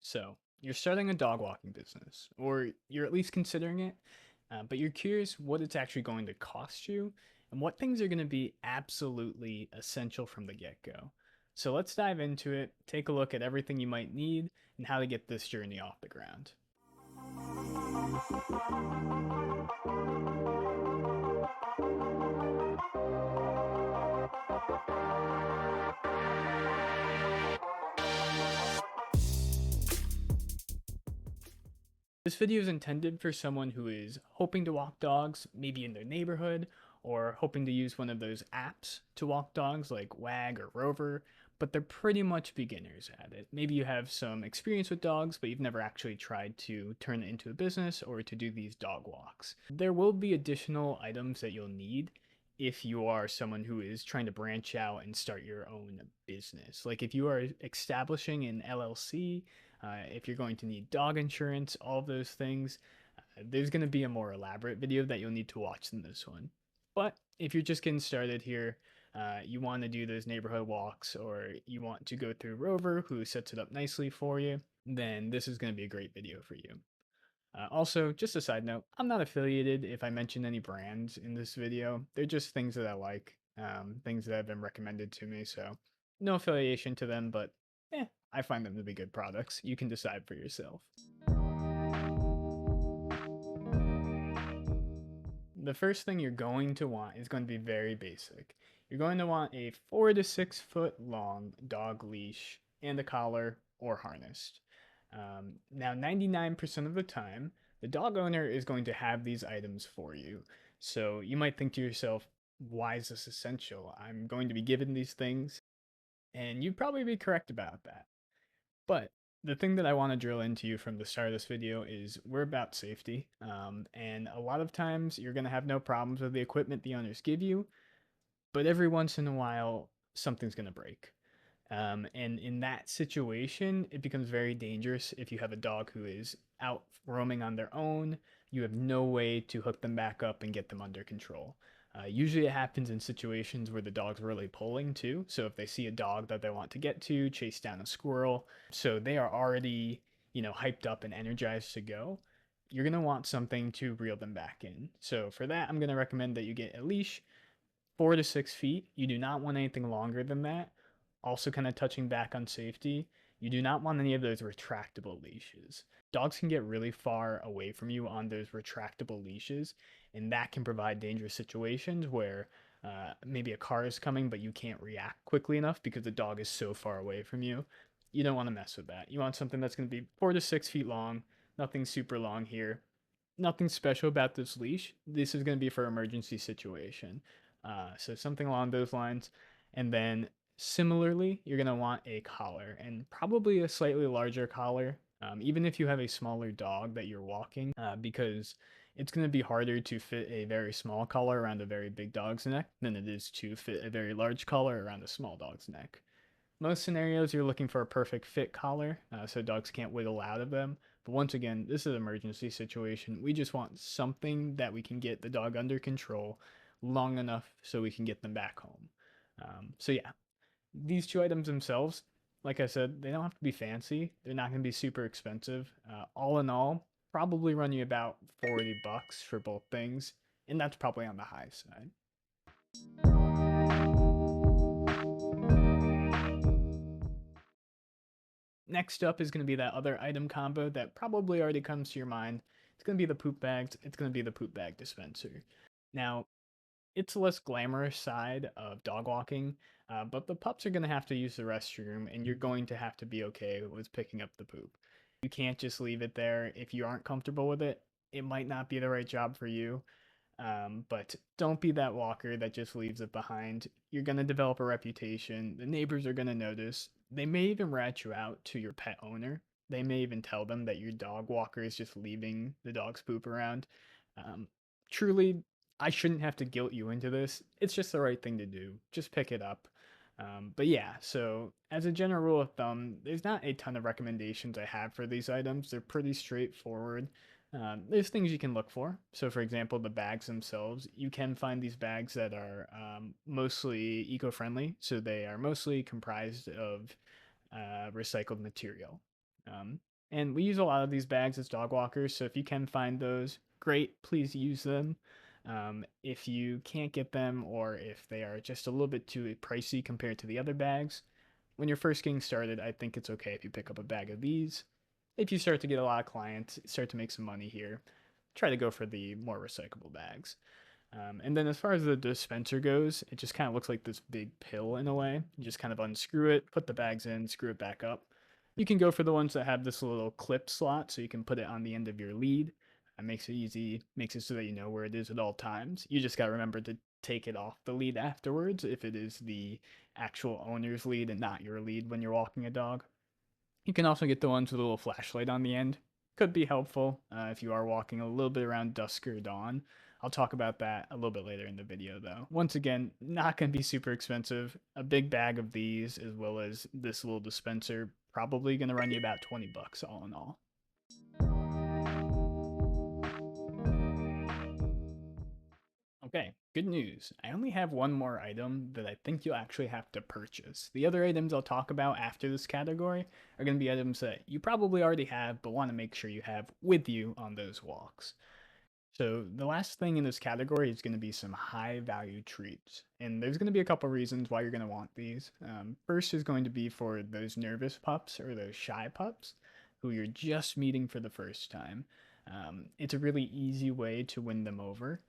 So, you're starting a dog walking business, or you're at least considering it, but you're curious what it's actually going to cost you and what things are going to be absolutely essential from the get go. So, let's dive into it, take a look at everything you might need, and how to get this journey off the ground. This video is intended for someone who is hoping to walk dogs, maybe in their neighborhood, or hoping to use one of those apps to walk dogs like Wag or Rover, but they're pretty much beginners at it. Maybe you have some experience with dogs, but you've never actually tried to turn it into a business or to do these dog walks. There will be additional items that you'll need if you are someone who is trying to branch out and start your own business. Like if you are establishing an LLC, if you're going to need dog insurance, all of those things, there's going to be a more elaborate video that you'll need to watch than this one. But if you're just getting started here, you want to do those neighborhood walks or you want to go through Rover, who sets it up nicely for you, then this is going to be a great video for you. Also, just a side note, I'm not affiliated if I mention any brands in this video. They're just things that I like, things that have been recommended to me. So, no affiliation to them, but I find them to be good products. You can decide for yourself. The first thing you're going to want is going to be very basic. You're going to want a 4 to 6 foot long dog leash and a collar or harness. Now, 99% of the time, the dog owner is going to have these items for you. So you might think to yourself, why is this essential? I'm going to be given these things. And you'd probably be correct about that. But the thing that I want to drill into you from the start of this video is we're about safety. And a lot of times you're going to have no problems with the equipment the owners give you, but every once in a while, something's going to break. And in that situation, it becomes very dangerous if you have a dog who is out roaming on their own. You have no way to hook them back up and get them under control. Usually, it happens in situations where the dog's really pulling too. So, if they see a dog that they want to get to, chase down a squirrel, so they are already, hyped up and energized to go, you're going to want something to reel them back in. So, for that, I'm going to recommend that you get a leash 4 to 6 feet. You do not want anything longer than that. Also, kind of touching back on safety, you do not want any of those retractable leashes. Dogs can get really far away from you on those retractable leashes, and that can provide dangerous situations where maybe a car is coming, but you can't react quickly enough because the dog is so far away from you. You don't want to mess with that. You want something that's going to be 4 to 6 feet long, nothing super long here. Nothing special about this leash. This is going to be for emergency situation. So something along those lines. And then similarly, you're going to want a collar and probably a slightly larger collar, even if you have a smaller dog that you're walking, because it's going to be harder to fit a very small collar around a very big dog's neck than it is to fit a very large collar around a small dog's neck. Most scenarios, you're looking for a perfect fit collar, so dogs can't wiggle out of them. But once again, this is an emergency situation. We just want something that we can get the dog under control long enough so we can get them back home. So yeah, these two items themselves, like I said, they don't have to be fancy. They're not going to be super expensive. All in all, probably run you about $40 for both things, and that's probably on the high side. Next up is going to be that other item combo that probably already comes to your mind. It's going to be the poop bags. It's going to be the poop bag dispenser. Now, it's the less glamorous side of dog walking, but the pups are going to have to use the restroom, and you're going to have to be okay with picking up the poop. You can't just leave it there. If you aren't comfortable with it, it might not be the right job for you. But don't be that walker that just leaves it behind. You're going to develop a reputation. The neighbors are going to notice. They may even rat you out to your pet owner. They may even tell them that your dog walker is just leaving the dog's poop around. Um, Truly, I shouldn't have to guilt you into this. It's just the right thing to do. Just pick it up. But yeah, so as a general rule of thumb, there's not a ton of recommendations I have for these items. They're pretty straightforward. There's things you can look for. So, for example, the bags themselves, you can find these bags that are mostly eco friendly. So, they are mostly comprised of recycled material. And we use a lot of these bags as dog walkers, so if you can find those, great, please use them. If you can't get them, or if they are just a little bit too pricey compared to the other bags, when you're first getting started, I think it's okay if you pick up a bag of these. If you start to get a lot of clients, start to make some money here, try to go for the more recyclable bags. And then as far as the dispenser goes, it just kind of looks like this big pill in a way. You just kind of unscrew it, put the bags in, screw it back up. You can go for the ones that have this little clip slot so you can put it on the end of your lead. That makes it easy, makes it so that you know where it is at all times. You just got to remember to take it off the lead afterwards if it is the actual owner's lead and not your lead when you're walking a dog. You can also get the ones with a little flashlight on the end. Could be helpful if you are walking a little bit around dusk or dawn. I'll talk about that a little bit later in the video though. Once again, not going to be super expensive. A big bag of these as well as this little dispenser probably going to run you about 20 bucks all in all. Okay, good news. I only have one more item that I think you'll actually have to purchase. The other items I'll talk about after this category are going to be items that you probably already have, but want to make sure you have with you on those walks. So the last thing in this category is going to be some high value treats. And there's going to be a couple reasons why you're going to want these. First is going to be for those nervous pups or those shy pups who you're just meeting for the first time. It's a really easy way to win them over.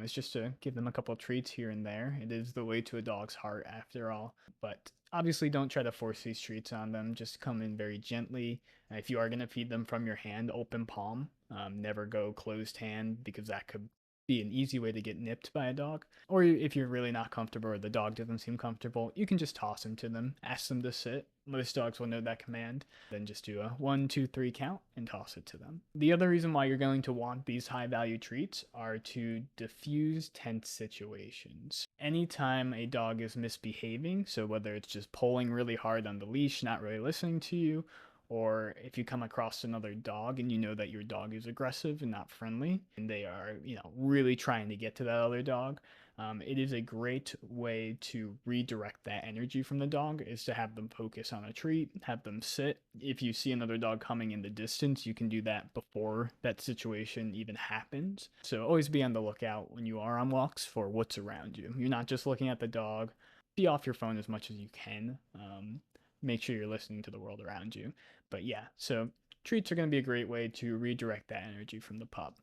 It's just to give them a couple treats here and there. It is the way to a dog's heart after all. But obviously don't try to force these treats on them. Just come in very gently. If you are going to feed them from your hand, open palm. Never go closed hand because that could be an easy way to get nipped by a dog. Or if you're really not comfortable or the dog doesn't seem comfortable, you can just toss them to them. Ask them to sit. Most dogs will know that command. Then just do a 1, 2, 3 count and toss it to them. The other reason why you're going to want these high value treats are to diffuse tense situations. Anytime a dog is misbehaving, so whether it's just pulling really hard on the leash, not really listening to you, or if you come across another dog and you know that your dog is aggressive and not friendly and they are really trying to get to that other dog, it is a great way to redirect that energy from the dog is to have them focus on a treat, have them sit. If you see another dog coming in the distance, you can do that before that situation even happens. So always be on the lookout when you are on walks for what's around you. You're not just looking at the dog. Be off your phone as much as you can. Make sure you're listening to the world around you. But yeah, so treats are going to be a great way to redirect that energy from the pup.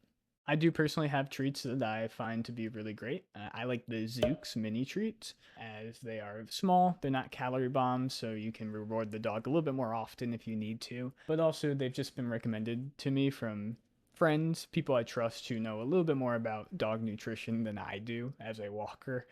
I do personally have treats that I find to be really great. I like the Zooks mini treats as they are small, they're not calorie bombs, so you can reward the dog a little bit more often if you need to. But also, they've just been recommended to me from friends, people I trust who know a little bit more about dog nutrition than I do as a walker.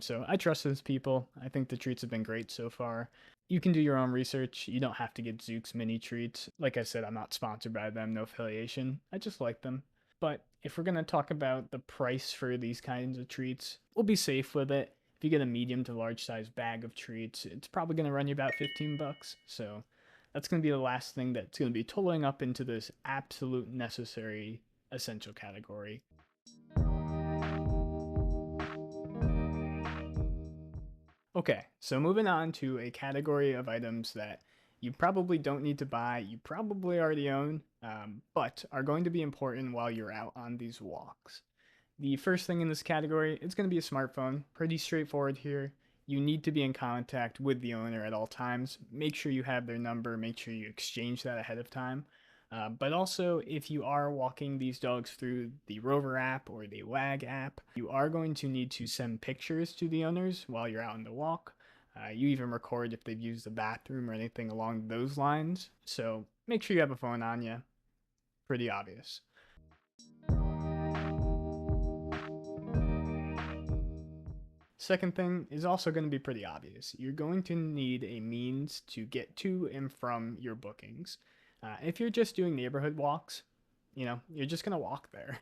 So I trust those people. I think the treats have been great so far. You can do your own research. You don't have to get Zooks mini treats. Like I said, I'm not sponsored by them, no affiliation. I just like them. But if we're going to talk about the price for these kinds of treats, we'll be safe with it. If you get a medium to large size bag of treats, it's probably going to run you about 15 bucks. So that's going to be the last thing that's going to be totaling up into this absolute necessary essential category. Okay, so moving on to a category of items that you probably don't need to buy, you probably already own, but are going to be important while you're out on these walks. The first thing in this category is going to be a smartphone. Pretty straightforward here. You need to be in contact with the owner at all times. Make sure you have their number, make sure you exchange that ahead of time. But also, if you are walking these dogs through the Rover app or the WAG app, you are going to need to send pictures to the owners while you're out on the walk. You even record if they've used the bathroom or anything along those lines. So make sure you have a phone on you. Pretty obvious. Second thing is also going to be pretty obvious. You're going to need a means to get to and from your bookings. If you're just doing neighborhood walks, you're just going to walk there.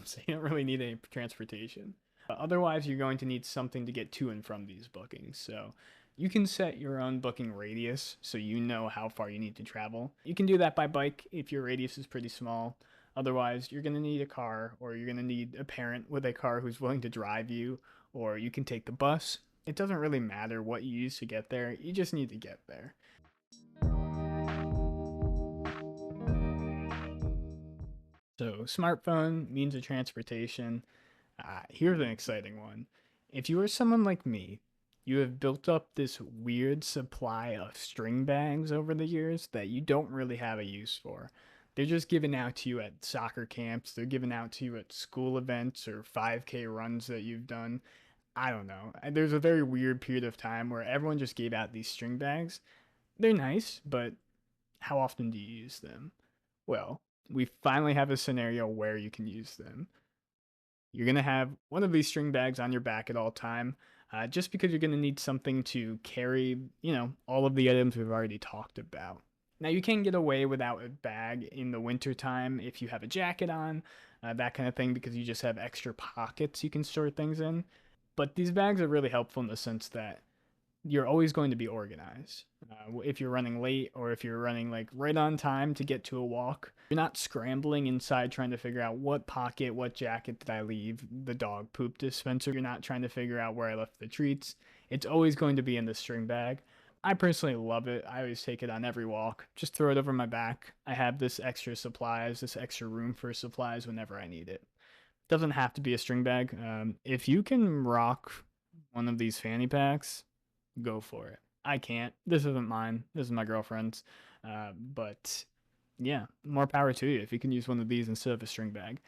So you don't really need any transportation. But otherwise, you're going to need something to get to and from these bookings. So you can set your own booking radius so you know how far you need to travel. You can do that by bike if your radius is pretty small. Otherwise, you're going to need a car, or you're going to need a parent with a car who's willing to drive you, or you can take the bus. It doesn't really matter what you use to get there, you just need to get there. So, smartphone, means of transportation. Here's an exciting one. If you are someone like me, you have built up this weird supply of string bags over the years that you don't really have a use for. They're just given out to you at soccer camps, they're given out to you at school events or 5K runs that you've done. I don't know. There's a very weird period of time where everyone just gave out these string bags. They're nice, but how often do you use them? Well, we finally have a scenario where you can use them. You're going to have one of these string bags on your back at all time, just because you're going to need something to carry, all of the items we've already talked about. Now, you can get away without a bag in the wintertime if you have a jacket on, that kind of thing, because you just have extra pockets you can store things in. But these bags are really helpful in the sense that you're always going to be organized. If you're running late or if you're running like right on time to get to a walk, you're not scrambling inside trying to figure out what pocket, what jacket did I leave the dog poop dispenser. You're not trying to figure out where I left the treats. It's always going to be in the string bag. I personally love it. I always take it on every walk. Just throw it over my back. I have this extra supplies, this extra room for supplies whenever I need it. Doesn't have to be a string bag. If you can rock one of these fanny packs, go for it. I can't. This isn't mine. This is my girlfriend's. But yeah, more power to you if you can use one of these instead of a string bag.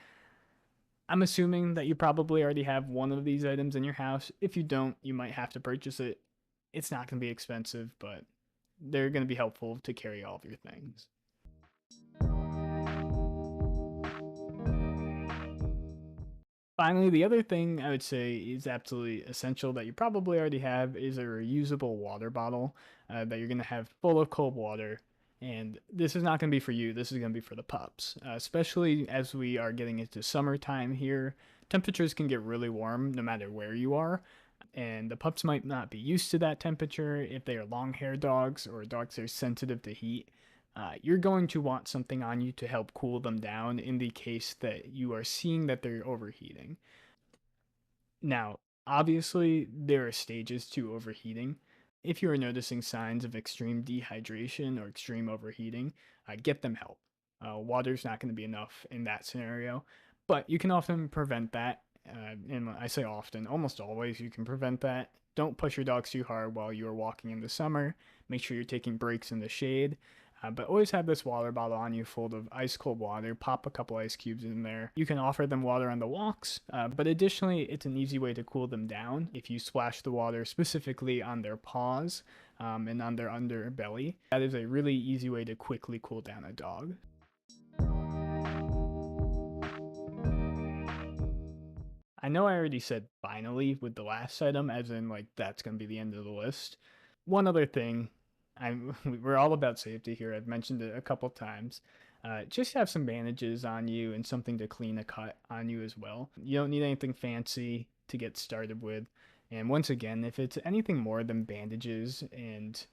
I'm assuming that you probably already have one of these items in your house. If you don't, you might have to purchase it. It's not going to be expensive, but they're going to be helpful to carry all of your things. Finally, the other thing I would say is absolutely essential that you probably already have is a reusable water bottle that you're going to have full of cold water. And this is not going to be for you, this is going to be for the pups. Especially as we are getting into summertime here, temperatures can get really warm no matter where you are. And the pups might not be used to that temperature if they are long haired dogs or dogs that are sensitive to heat. You're going to want something on you to help cool them down in the case that you are seeing that they're overheating. Now, obviously, there are stages to overheating. If you are noticing signs of extreme dehydration or extreme overheating, get them help. Water's not going to be enough in that scenario, but you can often prevent that. And I say often, almost always, you can prevent that. Don't push your dogs too hard while you are walking in the summer. Make sure you're taking breaks in the shade. But always have this water bottle on you full of ice cold water. Pop a couple ice cubes in there. You can offer them water on the walks, but additionally, it's an easy way to cool them down if you splash the water specifically on their paws and on their underbelly. That is a really easy way to quickly cool down a dog. I know I already said finally with the last item, as in like that's going to be the end of the list. One other thing, we're all about safety here. I've mentioned it a couple times. Just have some bandages on you and something to clean a cut on you as well. You don't need anything fancy to get started with. And once again, if it's anything more than bandages and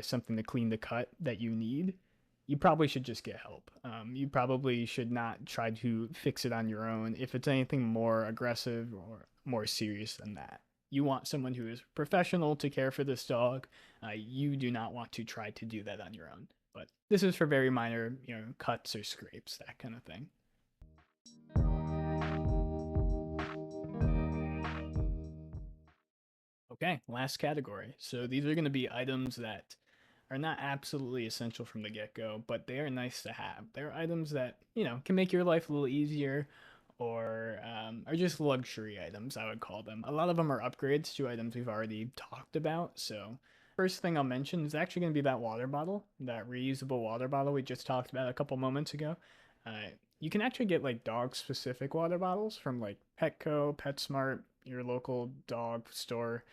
something to clean the cut that you need, you probably should just get help. You probably should not try to fix it on your own if it's anything more aggressive or more serious than that. You want someone who is professional to care for this dog. You do not want to try to do that on your own. But this is for very minor, cuts or scrapes, that kind of thing. Okay, last category. So these are going to be items that are not absolutely essential from the get-go, but they are nice to have. They're items that, can make your life a little easier or are just luxury items, I would call them. A lot of them are upgrades to items we've already talked about. So first thing I'll mention is actually going to be that water bottle, that reusable water bottle we just talked about a couple moments ago. You can actually get like dog specific water bottles from like Petco, PetSmart, your local dog store,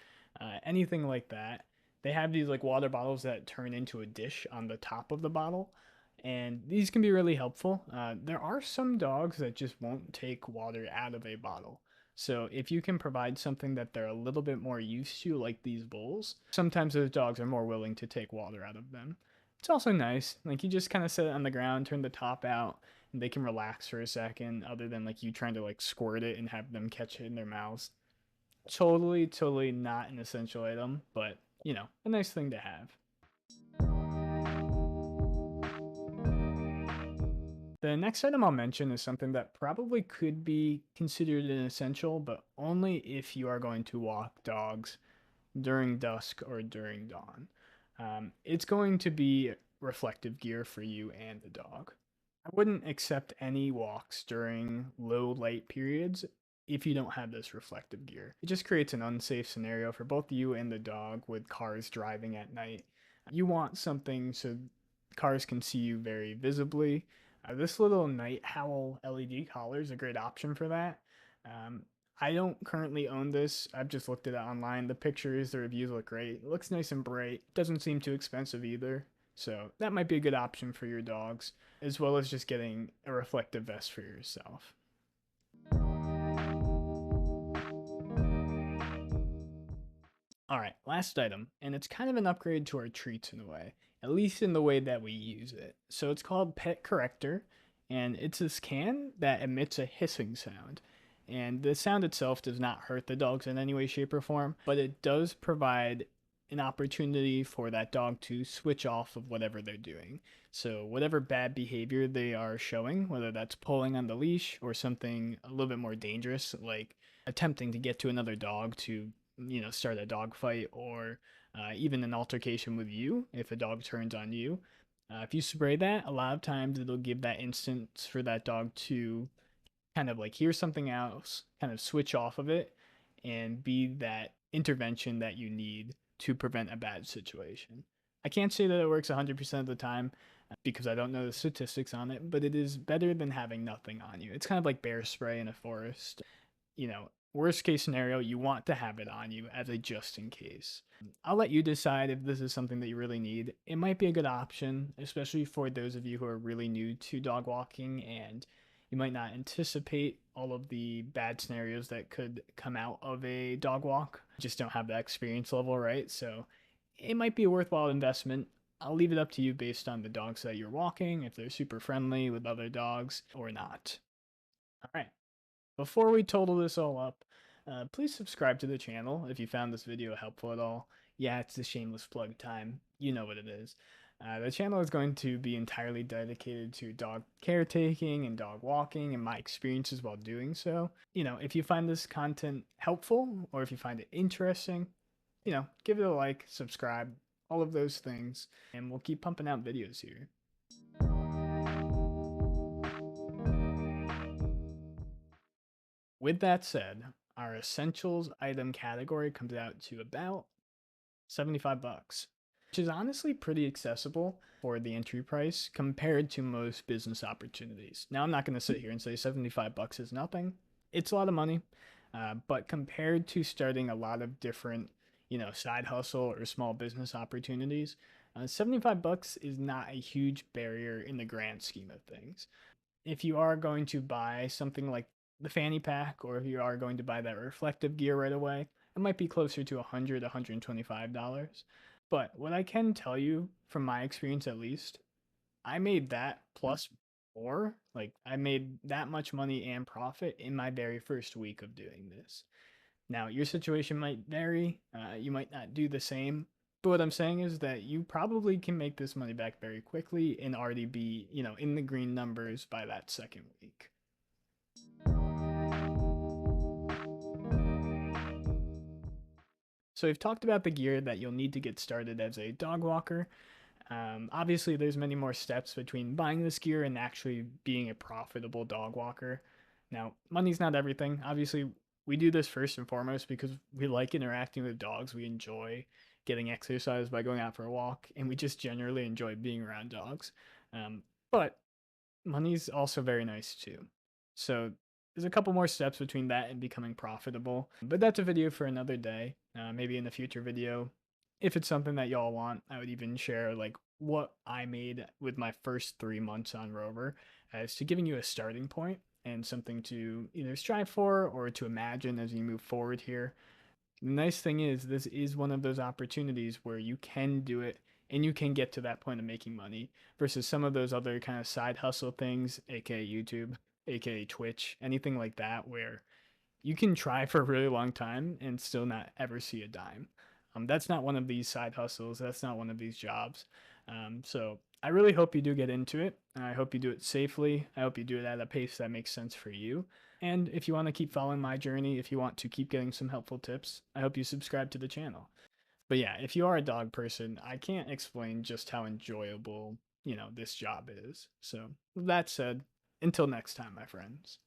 anything like that. They have these like water bottles that turn into a dish on the top of the bottle, and these can be really helpful. There are some dogs that just won't take water out of a bottle. So if you can provide something that they're a little bit more used to, like these bowls, sometimes those dogs are more willing to take water out of them. It's also nice. Like you just kind of set it on the ground, turn the top out, and they can relax for a second, other than like you trying to like squirt it and have them catch it in their mouths. Totally, totally not an essential item, but a nice thing to have. The next item I'll mention is something that probably could be considered an essential, but only if you are going to walk dogs during dusk or during dawn. It's going to be reflective gear for you and the dog. I wouldn't accept any walks during low light periods if you don't have this reflective gear. It just creates an unsafe scenario for both you and the dog with cars driving at night. You want something so cars can see you very visibly. This little night howl LED collar is a great option for that. Um, I don't currently own this. I've just looked at it online. The pictures, the reviews look great. It looks nice and bright. Doesn't seem too expensive either. So that might be a good option for your dogs, as well as just getting a reflective vest for yourself. All right, last item, and it's kind of an upgrade to our treats in a way, at least in the way that we use it. So it's called Pet Corrector, and it's this can that emits a hissing sound. And the sound itself does not hurt the dogs in any way, shape, or form, but it does provide an opportunity for that dog to switch off of whatever they're doing. So, whatever bad behavior they are showing, whether that's pulling on the leash or something a little bit more dangerous, like attempting to get to another dog to start a dog fight or even an altercation with you if a dog turns on you. If you spray that, a lot of times it'll give that instance for that dog to kind of like hear something else, kind of switch off of it, and be that intervention that you need to prevent a bad situation. I can't say that it works 100% of the time because I don't know the statistics on it, but it is better than having nothing on you. It's kind of like bear spray in a forest. Worst case scenario, you want to have it on you as a just in case. I'll let you decide if this is something that you really need. It might be a good option, especially for those of you who are really new to dog walking and you might not anticipate all of the bad scenarios that could come out of a dog walk. Just don't have that experience level, right? So it might be a worthwhile investment. I'll leave it up to you based on the dogs that you're walking, if they're super friendly with other dogs or not. All right. Before we total this all up, please subscribe to the channel if you found this video helpful at all. Yeah, it's the shameless plug time. You know what it is. The channel is going to be entirely dedicated to dog caretaking and dog walking and my experiences while doing so. If you find this content helpful or if you find it interesting, give it a like, subscribe, all of those things, and we'll keep pumping out videos here. With that said, our essentials item category comes out to about 75 bucks, which is honestly pretty accessible for the entry price compared to most business opportunities. Now, I'm not going to sit here and say 75 bucks is nothing. It's a lot of money, but compared to starting a lot of different, side hustle or small business opportunities, 75 bucks is not a huge barrier in the grand scheme of things. If you are going to buy something like the fanny pack, or if you are going to buy that reflective gear right away, it might be closer to $100, $125. But what I can tell you from my experience at least, I made that plus more. Like I made that much money and profit in my very first week of doing this. Now, your situation might vary. You might not do the same. But what I'm saying is that you probably can make this money back very quickly and already be, in the green numbers by that second week. So we've talked about the gear that you'll need to get started as a dog walker. Obviously, there's many more steps between buying this gear and actually being a profitable dog walker. Now, money's not everything. Obviously, we do this first and foremost because we like interacting with dogs. We enjoy getting exercise by going out for a walk, and we just generally enjoy being around dogs. But money's also very nice too. So there's a couple more steps between that and becoming profitable, but that's a video for another day. Maybe in a future video, if it's something that y'all want, I would even share like what I made with my first 3 months on Rover as to giving you a starting point and something to either strive for or to imagine as you move forward here. The nice thing is, this is one of those opportunities where you can do it and you can get to that point of making money versus some of those other kind of side hustle things, aka YouTube, aka Twitch, anything like that, where you can try for a really long time and still not ever see a dime. That's not one of these side hustles. That's not one of these jobs. So I really hope you do get into it. I hope you do it safely. I hope you do it at a pace that makes sense for you. And if you want to keep following my journey, if you want to keep getting some helpful tips, I hope you subscribe to the channel. But yeah, if you are a dog person, I can't explain just how enjoyable, this job is. So, with that said, until next time, my friends.